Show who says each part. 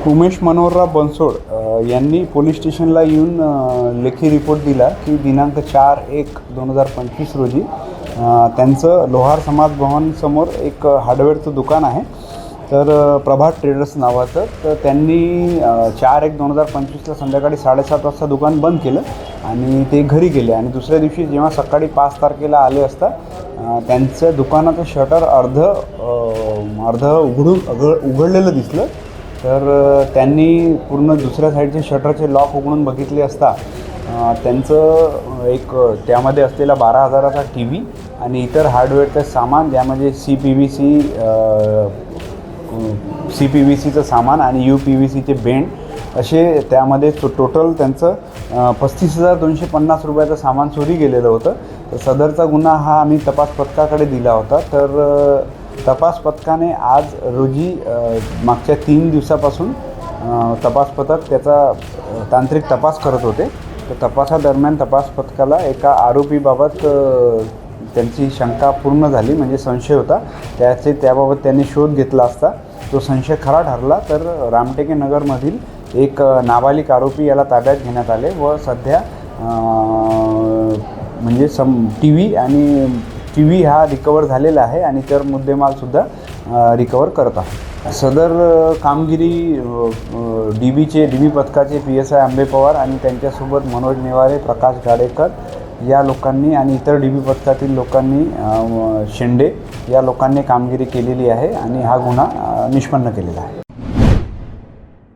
Speaker 1: उमेश मनोहरराव बनसोड यांनी पोलीस स्टेशनला येऊन लेखी रिपोर्ट दिला की दिनांक 4/1/2025 रोजी त्यांचं लोहार समाज भवनसमोर एक हार्डवेअरचं दुकान आहे, तर प्रभात ट्रेडर्स नावाचं. तर त्यांनी 4/1/2025ला संध्याकाळी 7:30 वाजता दुकान बंद केलं आणि ते घरी गेले. आणि दुसऱ्या दिवशी जेव्हा सकाळी 5 तारखेला आले असता त्यांचं दुकानाचं शटर अर्ध उघडलेलं दिसलं. तर त्यांनी पूर्ण दुसऱ्या साईडचे शटरचे लॉक उघडून बघितले असता त्यांचं एक त्यामध्ये असलेला 12,000चा TV आणि इतर हार्डवेअरचं सामान, ज्यामध्ये CPVCचं सामान आणि UPVCचे बेंड असे त्यामध्ये टोटल त्यांचं 35,250 रुपयाचं सामान चोरी गेलेलं होतं. तर सदरचा गुन्हा हा आम्ही तपास पथकाकडे दिला होता. तर तपास पथकाने आज रोजी मागच्या 3 दिवसापासून तपास पथक त्याचा तांत्रिक तपास करत होते. तर तपासादरम्यान तपास पथकाला एका आरोपीबाबत त्यांची शंका पूर्ण झाली, म्हणजे संशय होता. त्याबाबत त्यांनी शोध घेतला असता तो संशय खरा ठरला. तर रामटेके नगरमधील एक नाबालिक आरोपी याला ताब्यात घेण्यात आले व सध्या म्हणजे TV हा रिकवर झालेला आहे आणि तर मुद्देमालसुद्धा रिकवर करत आहे. सदर कामगिरी DB पथकाचे PSI आंबे पवार आणि त्यांच्यासोबत मनोज नेवारे, प्रकाश गाडेकर या लोकांनी आणि इतर DB पथकातील लोकांनी, शेंडे या लोकांनी कामगिरी केलेली आहे आणि हा गुन्हा निष्पन्न केलेला आहे.